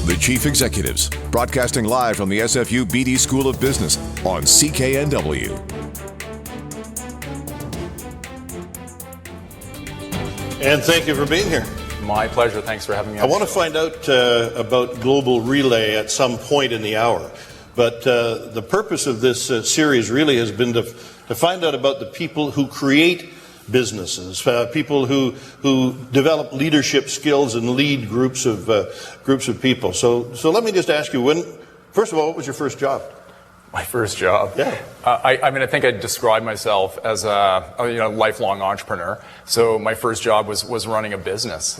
The Chief Executives, broadcasting live from the SFU BD School of Business on CKNW. And thank you for being here. My pleasure. Thanks for having me. I want to find out about Global Relay at some point in the hour. But the purpose of this series really has been to find out about the people who create businesses, people who develop leadership skills and lead groups of people. So let me just ask you, first of all, what was your first job? My first job? Yeah. I think I'd describe myself as a lifelong entrepreneur. So my first job was running a business.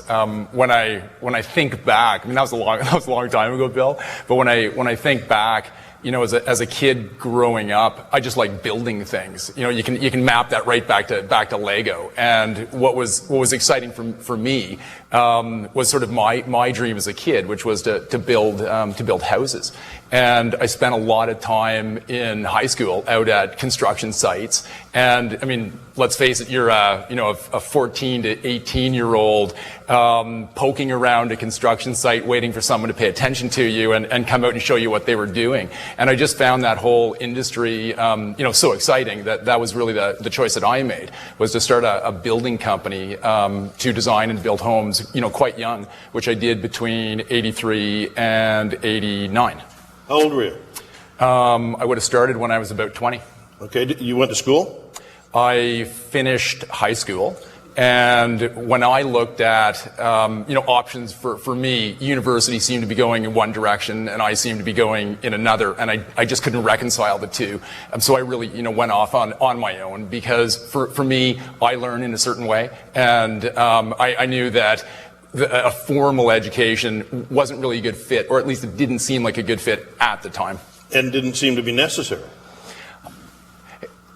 When I think back, that was a long time ago, Bill. But when I think back, as a kid growing up, I just like building things. You can map that right back to Lego. And what was exciting for me was sort of my dream as a kid, which was to build houses. And I spent a lot of time in high school out at construction sites. And let's face it, you're a 14 to 18-year-old poking around a construction site, waiting for someone to pay attention to you and come out and show you what they were doing. And I just found that whole industry, so exciting that was really the choice that I made, was to start a building company to design and build homes, quite young, which I did between 83 and 89. How old were you? I would have started when I was about 20. Okay, you went to school? I finished high school, and when I looked at options for me, university seemed to be going in one direction, and I seemed to be going in another, and I just couldn't reconcile the two. So I really went off on my own, because for me, I learn in a certain way, and I knew that a formal education wasn't really a good fit, or at least it didn't seem like a good fit at the time. And didn't seem to be necessary.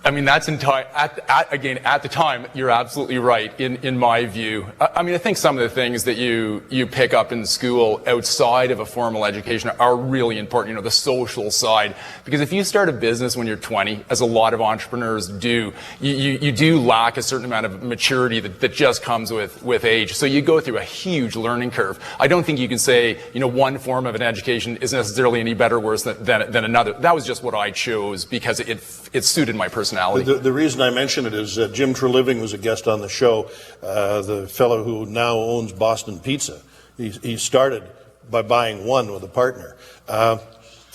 That's again, at the time, you're absolutely right, in my view. I think some of the things that you pick up in school outside of a formal education are really important, the social side. Because if you start a business when you're 20, as a lot of entrepreneurs do, you do lack a certain amount of maturity that just comes with age. So you go through a huge learning curve. I don't think you can say, one form of an education is necessarily any better or worse than another. That was just what I chose because it suited my personality. The reason I mention it is Jim Treliving was a guest on the show, the fellow who now owns Boston Pizza. He started by buying one with a partner. And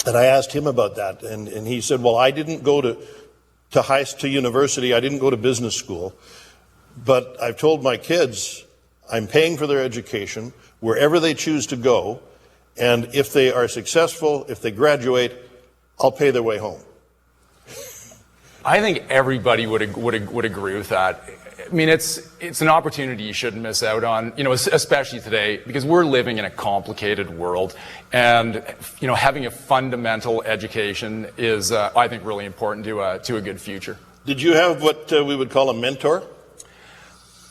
I asked him about that, and he said, well, I didn't go to university, I didn't go to business school, but I've told my kids I'm paying for their education wherever they choose to go, and if they are successful, if they graduate, I'll pay their way home. I think everybody would agree with that. It's an opportunity you shouldn't miss out on, especially today, because we're living in a complicated world, and having a fundamental education is, I think, really important to a good future. Did you have what we would call a mentor?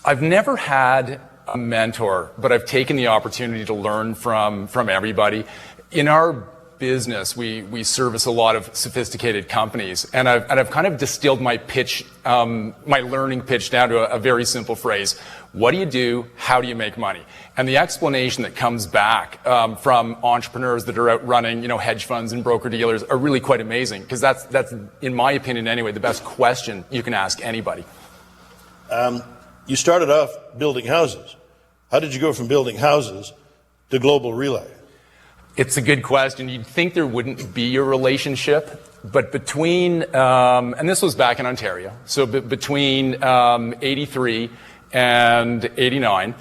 I've never had a mentor, but I've taken the opportunity to learn from everybody. In our business, we service a lot of sophisticated companies, and I've kind of distilled my pitch, my learning pitch down to a very simple phrase: what do you do? How do you make money? And the explanation that comes back from entrepreneurs that are out running, hedge funds and broker dealers are really quite amazing, because that's in my opinion anyway, the best question you can ask anybody. You started off building houses. How did you go from building houses to Global Relay? It's a good question. You'd think there wouldn't be a relationship, but between, and this was back in Ontario, so between 83 and 89,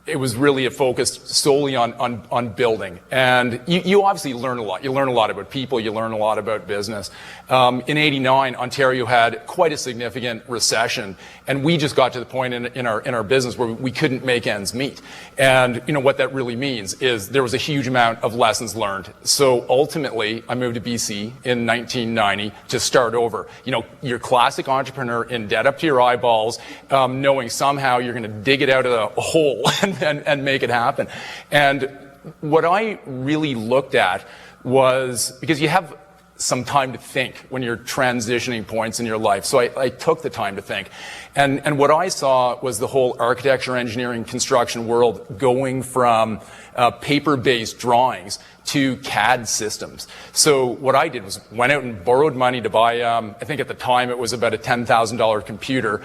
it was really a focus solely on building. And you obviously learn a lot. You learn a lot about people. You learn a lot about business. In 89, Ontario had quite a significant recession, and we just got to the point in our business where we couldn't make ends meet. And what that really means is there was a huge amount of lessons learned. So ultimately, I moved to BC in 1990 to start over. Your classic entrepreneur in debt up to your eyeballs, knowing somehow you're going to dig it out of the hole and make it happen. And what I really looked at was, because you have some time to think when you're transitioning points in your life. So I took the time to think. And what I saw was the whole architecture, engineering, construction world going from paper-based drawings to CAD systems. So what I did was went out and borrowed money to buy, I think at the time it was about a $10,000 computer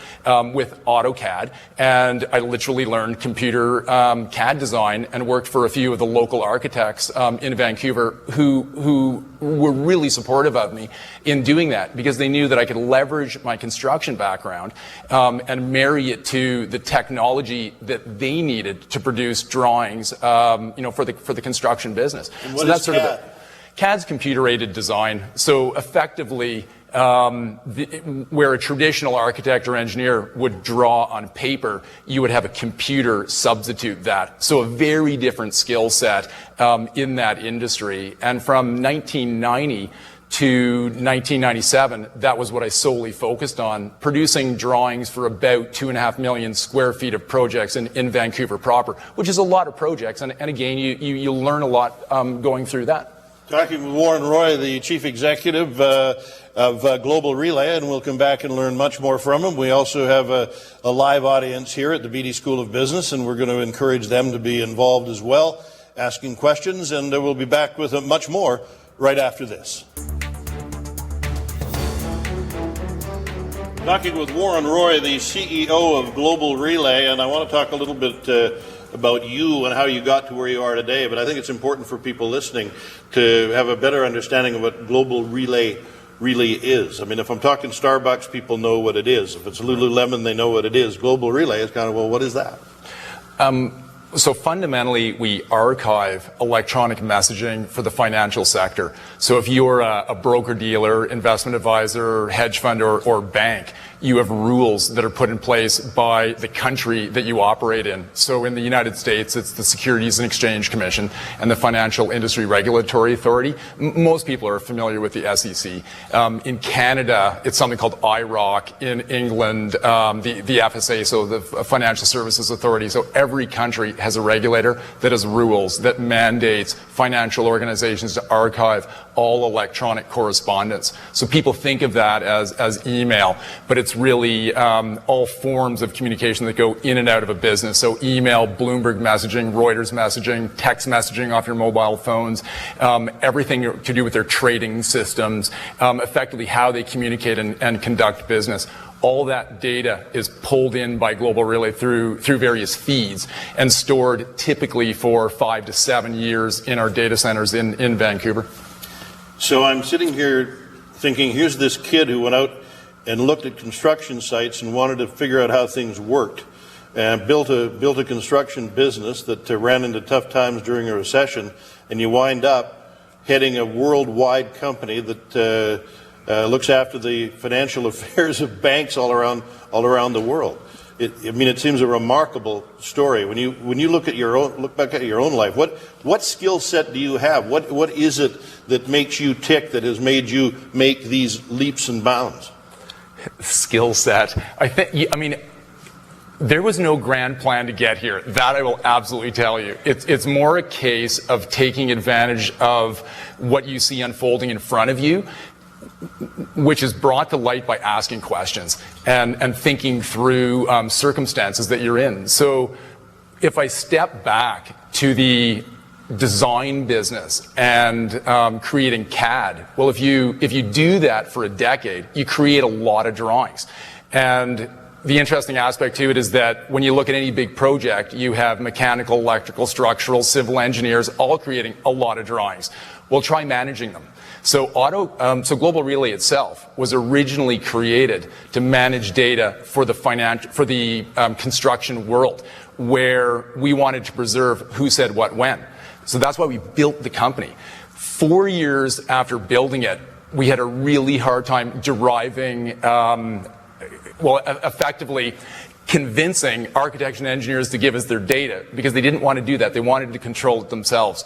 with AutoCAD. And I literally learned computer CAD design and worked for a few of the local architects in Vancouver who were really supportive of me in doing that, because they knew that I could leverage my construction background and marry it to the technology that they needed to produce drawings, for the construction business. And what is CAD? CAD's computer-aided design. So effectively, where a traditional architect or engineer would draw on paper, you would have a computer substitute that. So a very different skill set in that industry. And from 1990 to 1997, that was what I solely focused on, producing drawings for about 2.5 million square feet of projects in Vancouver proper, which is a lot of projects. And again, you learn a lot going through that. Talking with Warren Roy, the Chief Executive of Global Relay, and we'll come back and learn much more from him. We also have a live audience here at the BD School of Business, and we're going to encourage them to be involved as well, asking questions, and we'll be back with much more right after this. Talking with Warren Roy, the CEO of Global Relay, and I want to talk a little bit about you and how you got to where you are today, but I think it's important for people listening to have a better understanding of what Global Relay really is. I mean, if I'm talking Starbucks, people know what it is. If it's Lululemon, they know what it is. Global Relay is kind of, well, what is that? So fundamentally, we archive electronic messaging for the financial sector. So if you're a broker-dealer, investment advisor, hedge fund, or bank, you have rules that are put in place by the country that you operate in. So in the United States, it's the Securities and Exchange Commission and the Financial Industry Regulatory Authority. Most people are familiar with the SEC. In Canada, it's something called IROC. In England, the FSA, so the Financial Services Authority. So every country has a regulator that has rules that mandates financial organizations to archive all electronic correspondence. So people think of that as email, but it's really all forms of communication that go in and out of a business. So email, Bloomberg messaging, Reuters messaging, text messaging off your mobile phones, everything to do with their trading systems, effectively how they communicate and conduct business. All that data is pulled in by Global Relay through various feeds and stored typically for 5 to 7 years in our data centers in Vancouver. So I'm sitting here thinking, here's this kid who went out and looked at construction sites and wanted to figure out how things worked, and built a construction business that ran into tough times during a recession, and you wind up heading a worldwide company that looks after the financial affairs of banks all around the world. It seems a remarkable story. When you look back at your own life, what skill set do you have? What is it that makes you tick, that has made you make these leaps and bounds? Skill set. There was no grand plan to get here. That I will absolutely tell you. It's more a case of taking advantage of what you see unfolding in front of you, which is brought to light by asking questions and thinking through circumstances that you're in. So if I step back to the design business and creating CAD, well, if you do that for a decade, you create a lot of drawings. And the interesting aspect to it is that when you look at any big project, you have mechanical, electrical, structural, civil engineers all creating a lot of drawings. Well, try managing them. So Global Relay itself was originally created to manage data for the construction world, where we wanted to preserve who said what when. So that's why we built the company. 4 years after building it, we had a really hard time deriving, effectively convincing architects and engineers to give us their data, because they didn't want to do that. They wanted to control it themselves.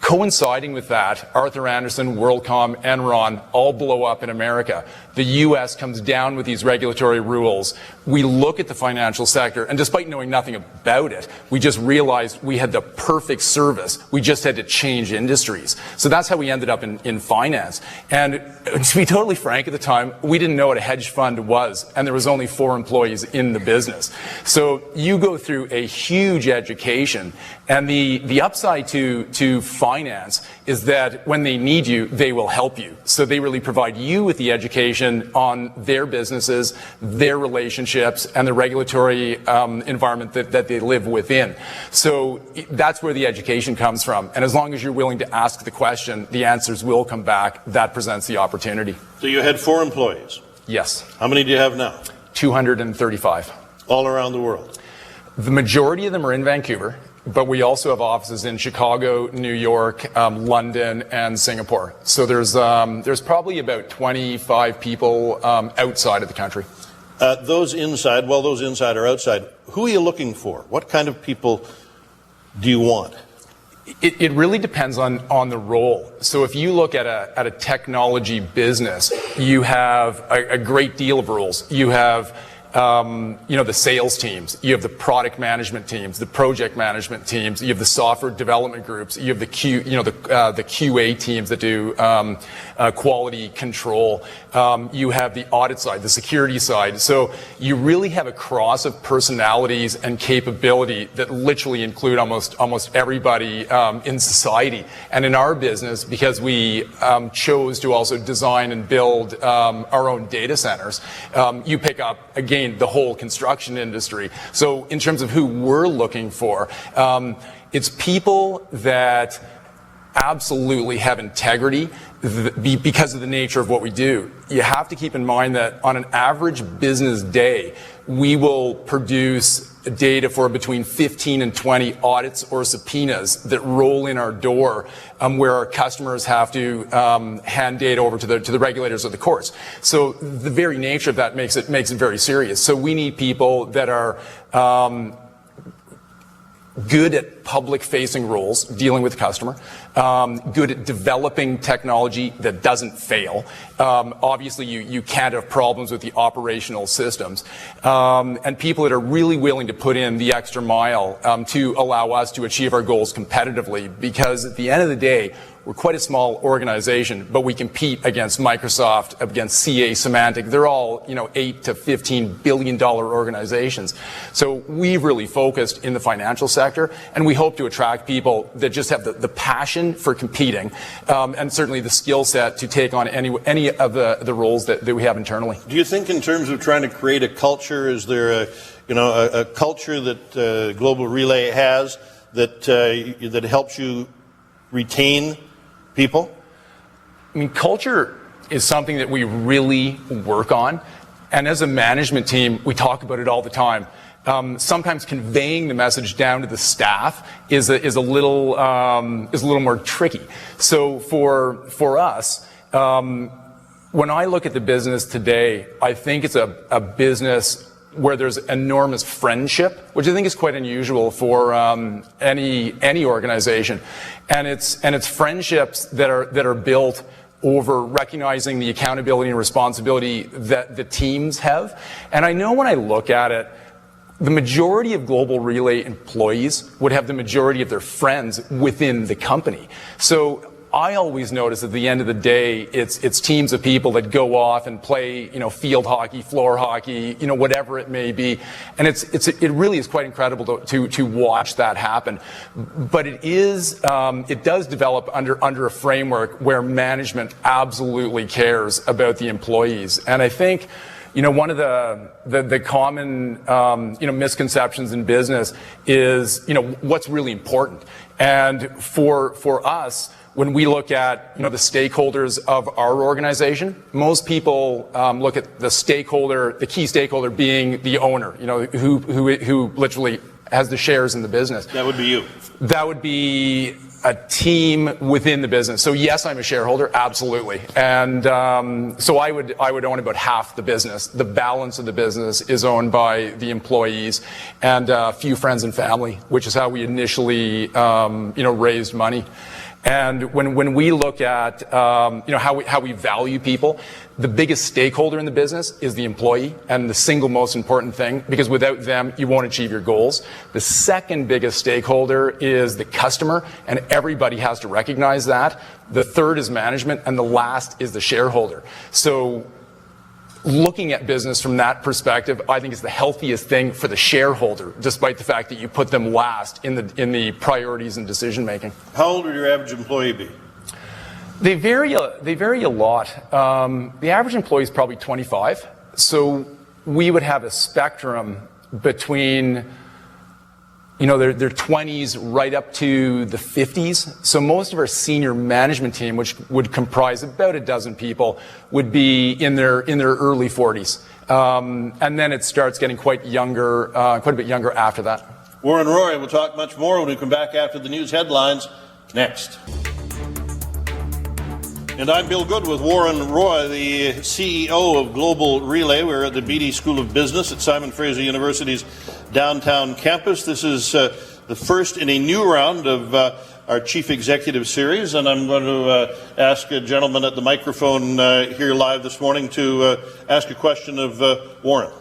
Coinciding with that, Arthur Andersen, WorldCom, Enron all blow up in America. The U.S. comes down with these regulatory rules. We look at the financial sector, and despite knowing nothing about it, we just realized we had the perfect service. We just had to change industries. So that's how we ended up in finance. And to be totally frank, at the time, we didn't know what a hedge fund was, and there was only 4 employees in the business. So you go through a huge education, and the upside to finance is that when they need you, they will help you. So they really provide you with the education on their businesses, their relationships, and the regulatory environment that they live within. So that's where the education comes from. And as long as you're willing to ask the question, the answers will come back. That presents the opportunity. So you had 4 employees? Yes. How many do you have now? 235. All around the world? The majority of them are in Vancouver, but we also have offices in Chicago, New York, London, and Singapore. So there's probably about 25 people outside of the country. Those inside or outside, who are you looking for? What kind of people do you want? It really depends on the role. So if you look at a technology business, you have a great deal of roles. You have the sales teams, you have the product management teams, the project management teams, you have the software development groups, you have the QA teams that do quality control. You have the audit side, the security side. So you really have a cross of personalities and capability that literally include almost everybody in society. And in our business, because we chose to also design and build our own data centers, you pick up again the whole construction industry. So in terms of who we're looking for, it's people that absolutely have integrity because of the nature of what we do. You have to keep in mind that on an average business day, we will produce data for between 15 and 20 audits or subpoenas that roll in our door, where our customers have to hand data over to the regulators or the courts. So the very nature of that makes it very serious. So we need people that are good at public-facing roles, dealing with the customer, good at developing technology that doesn't fail. Obviously, you can't have problems with the operational systems. And people that are really willing to put in the extra mile to allow us to achieve our goals competitively, because at the end of the day, we're quite a small organization, but we compete against Microsoft, against CA Symantec. They're all, $8 to $15 billion organizations. So we've really focused in the financial sector, and we hope to attract people that just have the passion for competing, and certainly the skill set to take on any of the roles that we have internally. Do you think, in terms of trying to create a culture, is there a culture that Global Relay has that helps you retain people? I mean, culture is something that we really work on, and as a management team, we talk about it all the time. Sometimes conveying the message down to the staff is a little more tricky. So for us, when I look at the business today, I think it's a business where there's enormous friendship, which I think is quite unusual for any organization, and it's friendships that are built over recognizing the accountability and responsibility that the teams have. And I know when I look at it, the majority of Global Relay employees would have the majority of their friends within the company. So I always notice at the end of the day, it's teams of people that go off and play, field hockey, floor hockey, whatever it may be, and it really is quite incredible to watch that happen. But it does develop under a framework where management absolutely cares about the employees, and I think, one of the common misconceptions in business is what's really important, and for us, when we look at the stakeholders of our organization, most people look at the key stakeholder being the owner, who literally has the shares in the business. That would be you. That would be a team within the business. So yes, I'm a shareholder, absolutely, and so I would own about half the business. The balance of the business is owned by the employees and a few friends and family, which is how we initially raised money. And when we look at how we value people, the biggest stakeholder in the business is the employee, and the single most important thing, because without them, you won't achieve your goals. The second biggest stakeholder is the customer, and everybody has to recognize that. The third is management, and the last is the shareholder. So looking at business from that perspective, I think is the healthiest thing for the shareholder, despite the fact that you put them last in the priorities and decision making. How old would your average employee be? They vary a lot. The average employee is probably 25. So we would have a spectrum between their 20s right up to the 50s. So most of our senior management team, which would comprise about a dozen people, would be in their early 40s. And then it starts getting quite a bit younger after that. Warren Roy will talk much more when we come back after the news headlines next. And I'm Bill Good with Warren Roy, the CEO of Global Relay. We're at the BD School of Business at Simon Fraser University's downtown campus. This is the first in a new round of our Chief Executive Series, and I'm going to ask a gentleman at the microphone here live this morning to ask a question of Warren.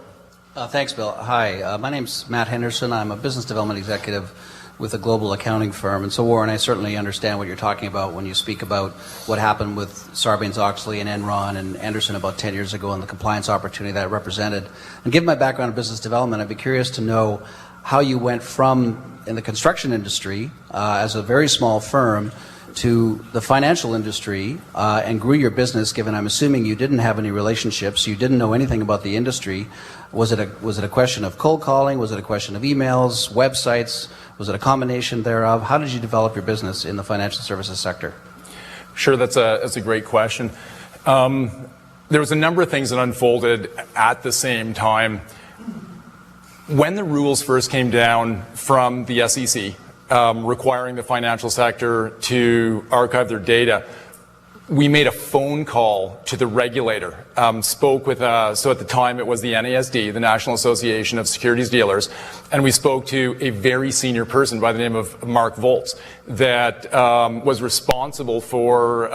Thanks, Bill. Hi, my name's Matt Henderson. I'm a business development executive with a global accounting firm. And so, Warren, I certainly understand what you're talking about when you speak about what happened with Sarbanes-Oxley and Enron and Henderson about 10 years ago and the compliance opportunity that represented. And given my background in business development, I'd be curious to know how you went from in the construction industry as a very small firm to the financial industry and grew your business, given I'm assuming you didn't have any relationships, you didn't know anything about the industry. Was it a question of cold calling? Was it a question of emails, websites? Was it a combination thereof? How did you develop your business in the financial services sector? Sure, that's a great question. There was a number of things that unfolded at the same time. When the rules first came down from the SEC, requiring the financial sector to archive their data, we made a phone call to the regulator, spoke with, so at the time it was the NASD, the National Association of Securities Dealers, and we spoke to a very senior person by the name of Mark Volz that was responsible for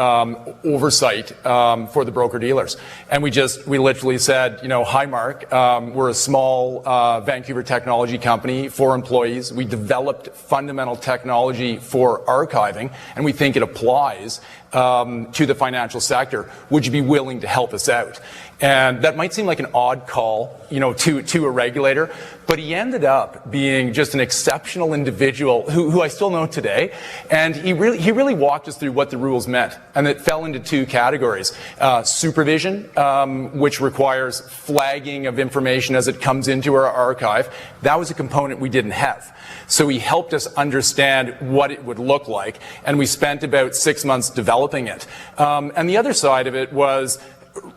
oversight for the broker-dealers. And we literally said, hi Mark, we're a small Vancouver technology company, 4 employees. We developed fundamental technology for archiving, and we think it applies to the financial sector. Would you be willing to help us out? And that might seem like an odd call, to a regulator, but he ended up being just an exceptional individual who I still know today. And he really walked us through what the rules meant. And it fell into 2 categories. Supervision, which requires flagging of information as it comes into our archive. That was a component we didn't have. So he helped us understand what it would look like, and we spent about 6 months developing it. And the other side of it was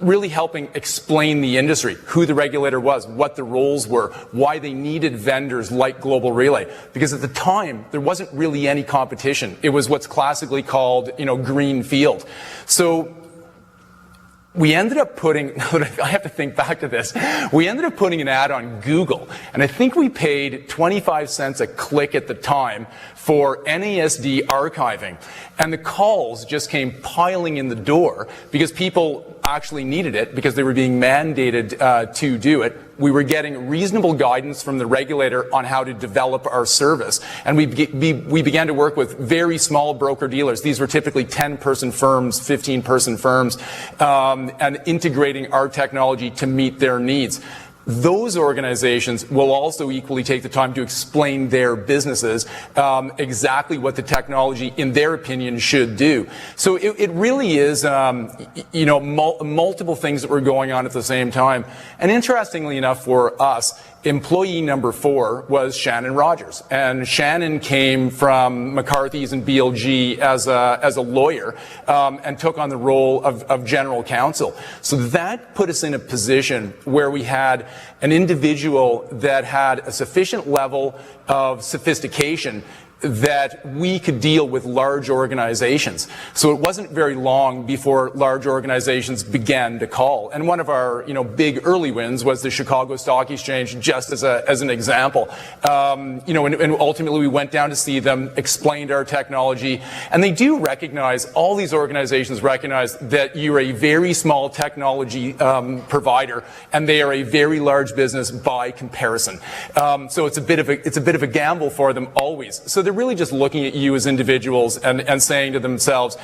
really helping explain the industry, who the regulator was, what the roles were, why they needed vendors like Global Relay. Because at the time, there wasn't really any competition. It was what's classically called, green field. So we ended up putting, I have to think back to this, we ended up putting an ad on Google, and I think we paid 25 cents a click at the time for NASD archiving. And the calls just came piling in the door because people actually needed it because they were being mandated to do it. We were getting reasonable guidance from the regulator on how to develop our service. And we began to work with very small broker-dealers. These were typically 10-person firms, 15-person firms, and integrating our technology to meet their needs. Those organizations will also equally take the time to explain their businesses exactly what the technology, in their opinion, should do. So it really is, multiple things that were going on at the same time. And interestingly enough for us, employee number 4 was Shannon Rogers. And Shannon came from McCarthy's and BLG as a lawyer and took on the role of general counsel. So that put us in a position where we had an individual that had a sufficient level of sophistication that we could deal with large organizations. So it wasn't very long before large organizations began to call. And one of our, big early wins was the Chicago Stock Exchange, just as an example. And ultimately we went down to see them, explained our technology, and they do recognize, all these organizations recognize that you're a very small technology provider, and they are a very large business by comparison. So it's a bit of a gamble for them always. So they're really just looking at you as individuals and saying to themselves,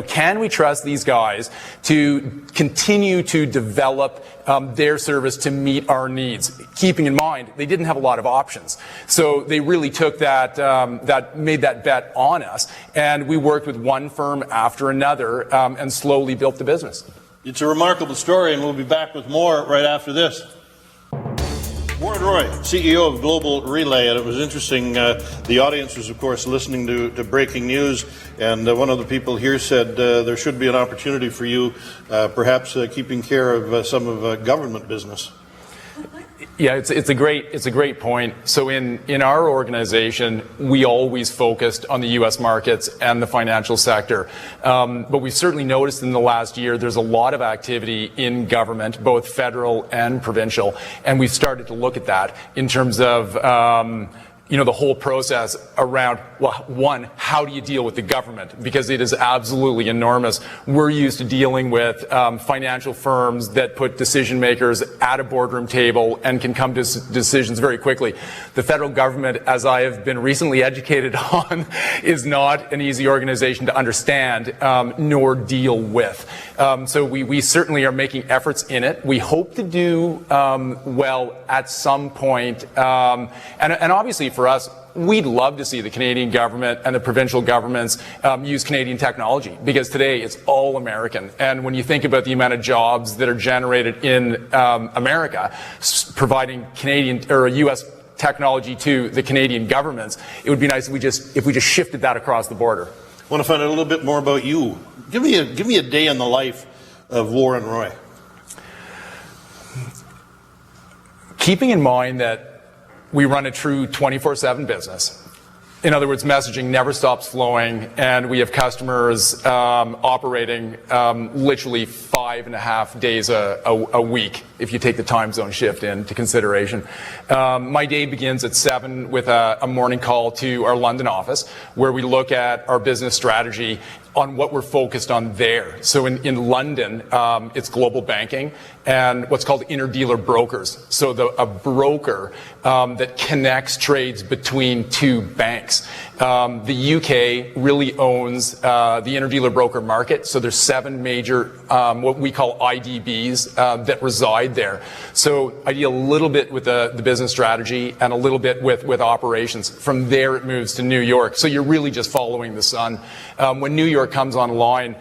can we trust these guys to continue to develop their service to meet our needs? Keeping in mind, they didn't have a lot of options. So they really took made that bet on us, and we worked with one firm after another and slowly built the business. It's a remarkable story, and we'll be back with more right after this. Warren Roy, CEO of Global Relay, and it was interesting. The audience was, of course, listening to breaking news, and one of the people here said there should be an opportunity for you, perhaps keeping care of some of government business. Yeah, it's a great point. So in our organization, we always focused on the U.S. markets and the financial sector. But we've certainly noticed in the last year there's a lot of activity in government, both federal and provincial, and we've started to look at that in terms of the whole process around, well, one, how do you deal with the government? Because it is absolutely enormous. We're used to dealing with financial firms that put decision makers at a boardroom table and can come to decisions very quickly. The federal government, as I have been recently educated on, is not an easy organization to understand nor deal with. So we certainly are making efforts in it. We hope to do well at some point. And obviously for us, we'd love to see the Canadian government and the provincial governments use Canadian technology, because today it's all American. And when you think about the amount of jobs that are generated in America, providing Canadian or U.S. technology to the Canadian governments, it would be nice if we just shifted that across the border. I want to find out a little bit more about you. Give me a day in the life of Warren Roy. Keeping in mind that we run a true 24/7 business. In other words, messaging never stops flowing, and we have customers operating literally 5.5 days a week, if you take the time zone shift into consideration. My day begins at 7 with a morning call to our London office, where we look at our business strategy on what we're focused on there. So in London, it's global banking and what's called interdealer brokers. So a broker that connects trades between two banks. The UK really owns the interdealer broker market. So there's 7 major what we call IDBs that reside there. So I deal a little bit with the business strategy and a little bit with operations. From there, it moves to New York. So you're really just following the sun. When New York comes online,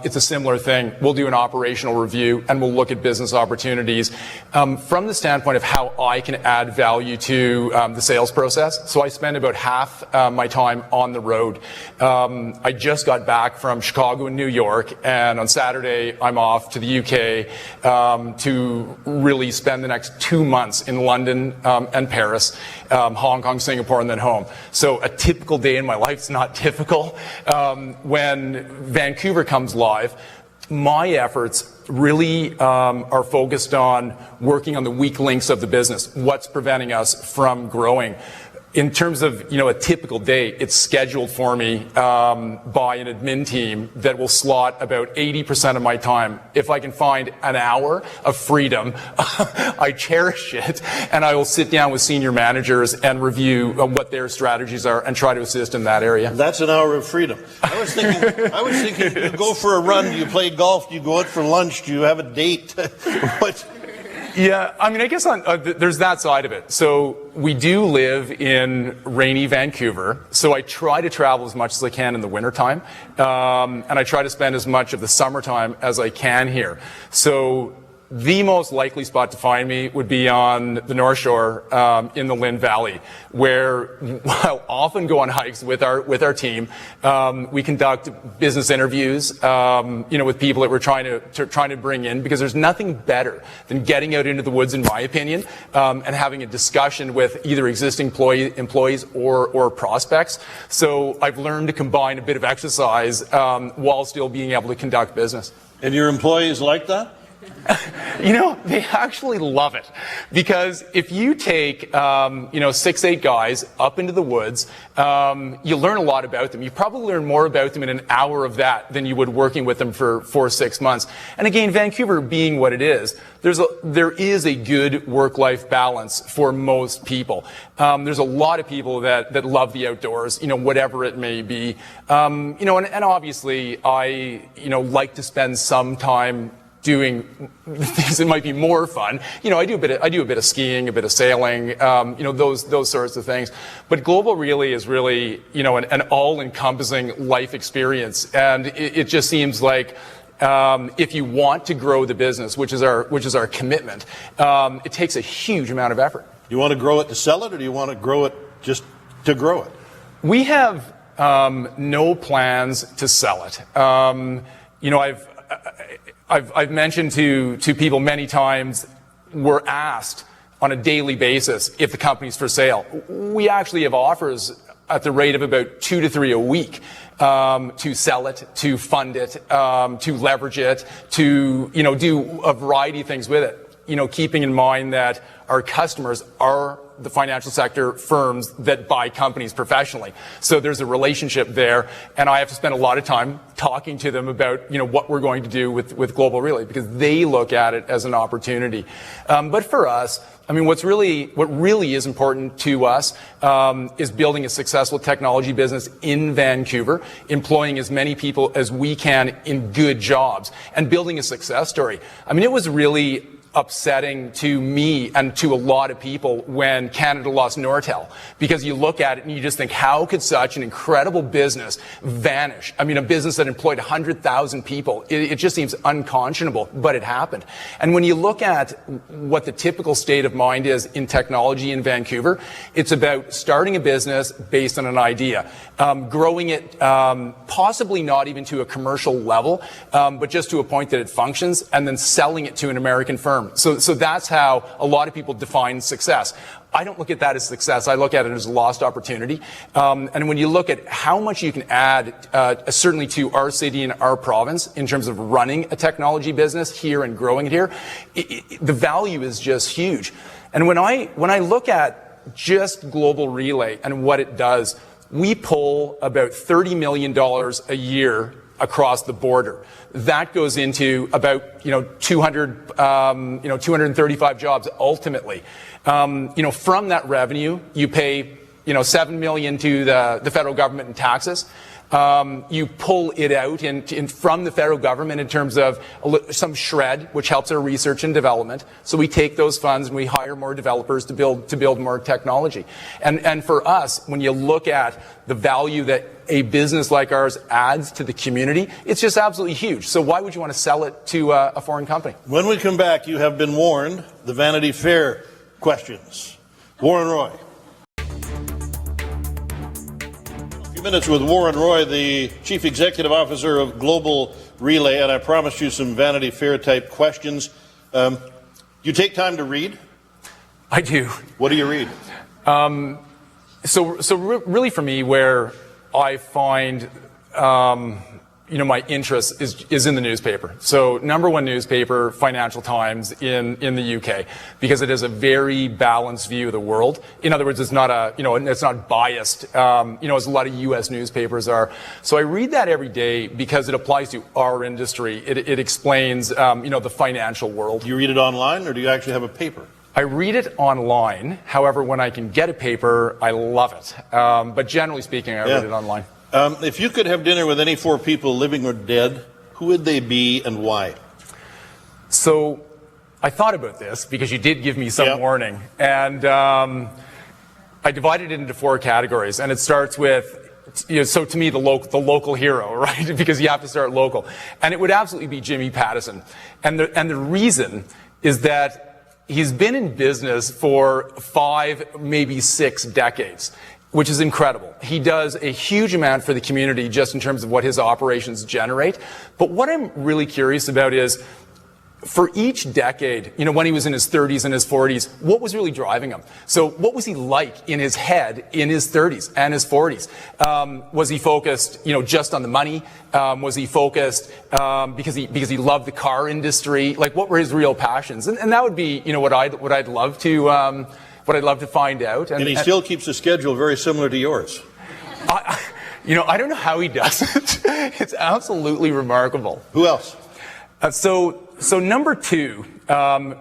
it's a similar thing. We'll do an operational review and we'll look at business opportunities from the standpoint of how I can add value to the sales process. So I spend about half my time on the road. I just got back from Chicago and New York, and on Saturday I'm off to the UK to really spend the next 2 months in London and Paris, Hong Kong, Singapore, and then home. So a typical day in my life is not typical. When Vancouver comes live, my efforts really are focused on working on the weak links of the business. What's preventing us from growing? In terms of, a typical day, it's scheduled for me by an admin team that will slot about 80% of my time. If I can find an hour of freedom, I cherish it, and I will sit down with senior managers and review what their strategies are and try to assist in that area. That's an hour of freedom. I was thinking, you go for a run, do you play golf, do you go out for lunch, do you have a date? What? Yeah, I guess there's that side of it. So we do live in rainy Vancouver, so I try to travel as much as I can in the wintertime, and I try to spend as much of the summertime as I can here. So the most likely spot to find me would be on the North Shore in the Lynn Valley, where I'll often go on hikes with our team. We conduct business interviews, with people that we're trying to bring in, because there's nothing better than getting out into the woods, in my opinion, and having a discussion with either existing employees or prospects. So I've learned to combine a bit of exercise while still being able to conduct business. And your employees like that? They actually love it, because if you take, 6-8 guys up into the woods, you learn a lot about them. You probably learn more about them in an hour of that than you would working with them for 4 or 6 months. And again, Vancouver being what it is, there is a good work-life balance for most people. There's a lot of people that love the outdoors, whatever it may be. And obviously I, like to spend some time doing things that might be more fun. I do a bit of skiing, a bit of sailing, those sorts of things. But Global Relay is really, an all-encompassing life experience. And it just seems like, if you want to grow the business, which is our commitment, it takes a huge amount of effort. Do you want to grow it to sell it, or do you want to grow it just to grow it? We have no plans to sell it. I've mentioned to people many times, we're asked on a daily basis if the company's for sale. We actually have offers at the rate of about 2 to 3 a week to sell it, to fund it, to leverage it, to do a variety of things with it. Keeping in mind that our customers are the financial sector firms that buy companies professionally. So there's a relationship there, and I have to spend a lot of time talking to them about what we're going to do with Global Relay, because they look at it as an opportunity. But for us, what really is important to us is building a successful technology business in Vancouver, employing as many people as we can in good jobs, and building a success story. It was really upsetting to me and to a lot of people when Canada lost Nortel, because you look at it and you just think, how could such an incredible business vanish? A business that employed 100,000 people. It just seems unconscionable, but it happened. And when you look at what the typical state of mind is in technology in Vancouver, it's about starting a business based on an idea, growing it, possibly not even to a commercial level, but just to a point that it functions, and then selling it to an American firm. So that's how a lot of people define success. I don't look at that as success. I look at it as a lost opportunity. And when you look at how much you can add, certainly to our city and our province in terms of running a technology business here and growing it here, the value is just huge. And when I look at just Global Relay and what it does, we pull about $30 million a year across the border. That goes into about 235 jobs ultimately. From that revenue, you pay $7 million to the federal government in taxes. You pull it out from the federal government in terms of some shred, which helps our research and development. So we take those funds and we hire more developers to build more technology. And for us, when you look at the value that a business like ours adds to the community, it's just absolutely huge. So why would you want to sell it to a foreign company? When we come back, you have been warned, the Vanity Fair questions. Warren Roy. Minutes with Warren Roy, the Chief Executive Officer of Global Relay, and I promised you some Vanity Fair type questions. You take time to read? I do. What do you read? Really for me, where I find my interest is in the newspaper. So number one newspaper, Financial Times in the UK, because it has a very balanced view of the world. In other words, it's not it's not biased, as a lot of US newspapers are. So I read that every day because it applies to our industry. It explains, the financial world. Do you read it online, or do you actually have a paper? I read it online. However, when I can get a paper, I love it. But generally speaking, I read it online. If you could have dinner with any 4 people, living or dead, who would they be and why? So I thought about this because you did give me some warning. And I divided it into 4 categories. And it starts with so to me, the local hero, right? Because you have to start local. And it would absolutely be Jimmy Pattison. And the reason is that he's been in business for 5, maybe 6 decades, which is incredible. He does a huge amount for the community just in terms of what his operations generate. But what I'm really curious about is, for each decade, when he was in his 30s and his 40s, what was really driving him? So what was he like in his head in his 30s and his 40s? Was he focused, just on the money? Was he focused because he loved the car industry? Like, what were his real passions? And that would be, what I'd love to find out. And he still keeps a schedule very similar to yours. I don't know how he does it. It's absolutely remarkable. Who else? So number 2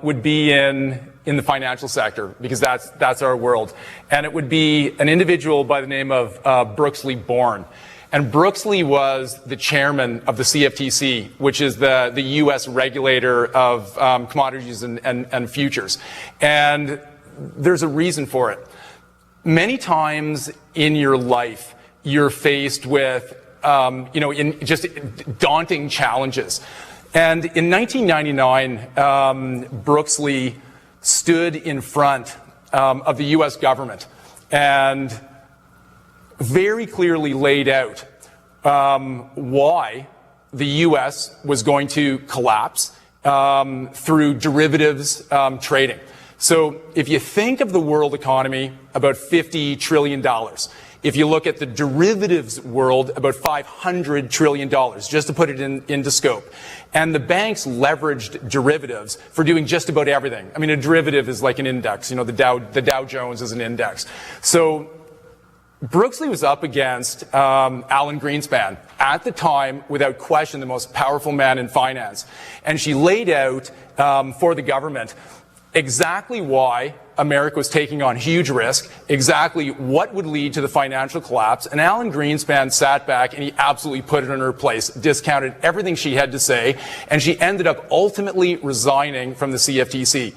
would be in the financial sector, because that's our world, and it would be an individual by the name of Brooksley Born. And Brooksley was the chairman of the CFTC, which is the U.S. regulator of commodities and futures. And there's a reason for it. Many times in your life, you're faced with in just daunting challenges. And in 1999, Brooksley stood in front of the U.S. government and very clearly laid out why the U.S. was going to collapse through derivatives trading. So if you think of the world economy, about $50 trillion. If you look at the derivatives world, about $500 trillion, just to put it into scope. And the banks leveraged derivatives for doing just about everything. I mean, a derivative is like an index. The Dow Jones is an index. So Brooksley was up against Alan Greenspan, at the time, without question, the most powerful man in finance. And she laid out for the government exactly why America was taking on huge risk, exactly what would lead to the financial collapse. And Alan Greenspan sat back and he absolutely put it in her place, discounted everything she had to say, and she ended up ultimately resigning from the CFTC.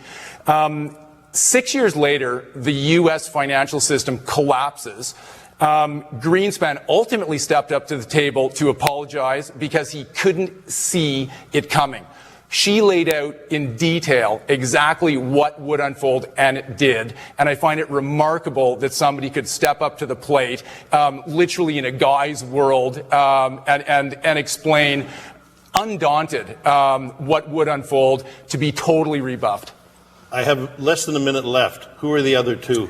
6 years later, the U.S. financial system collapses. Greenspan ultimately stepped up to the table to apologize because he couldn't see it coming. She laid out in detail exactly what would unfold, and it did. And I find it remarkable that somebody could step up to the plate, literally in a guy's world, and explain, undaunted, what would unfold, to be totally rebuffed. I have less than a minute left. Who are the other 2?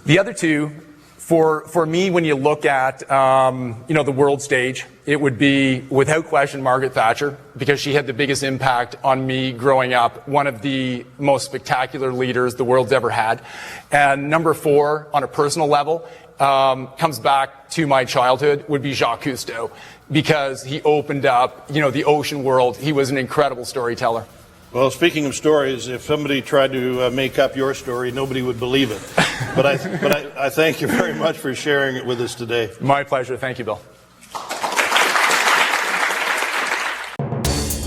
The other 2, for me, when you look at the world stage, it would be, without question, Margaret Thatcher, because she had the biggest impact on me growing up, one of the most spectacular leaders the world's ever had. And number 4, on a personal level, comes back to my childhood, would be Jacques Cousteau, because he opened up, the ocean world. He was an incredible storyteller. Well, speaking of stories, if somebody tried to make up your story, nobody would believe it. But I thank you very much for sharing it with us today. My pleasure. Thank you, Bill.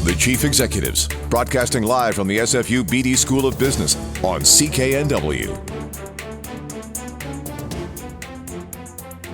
The Chief Executives, broadcasting live from the SFU BD School of Business on CKNW.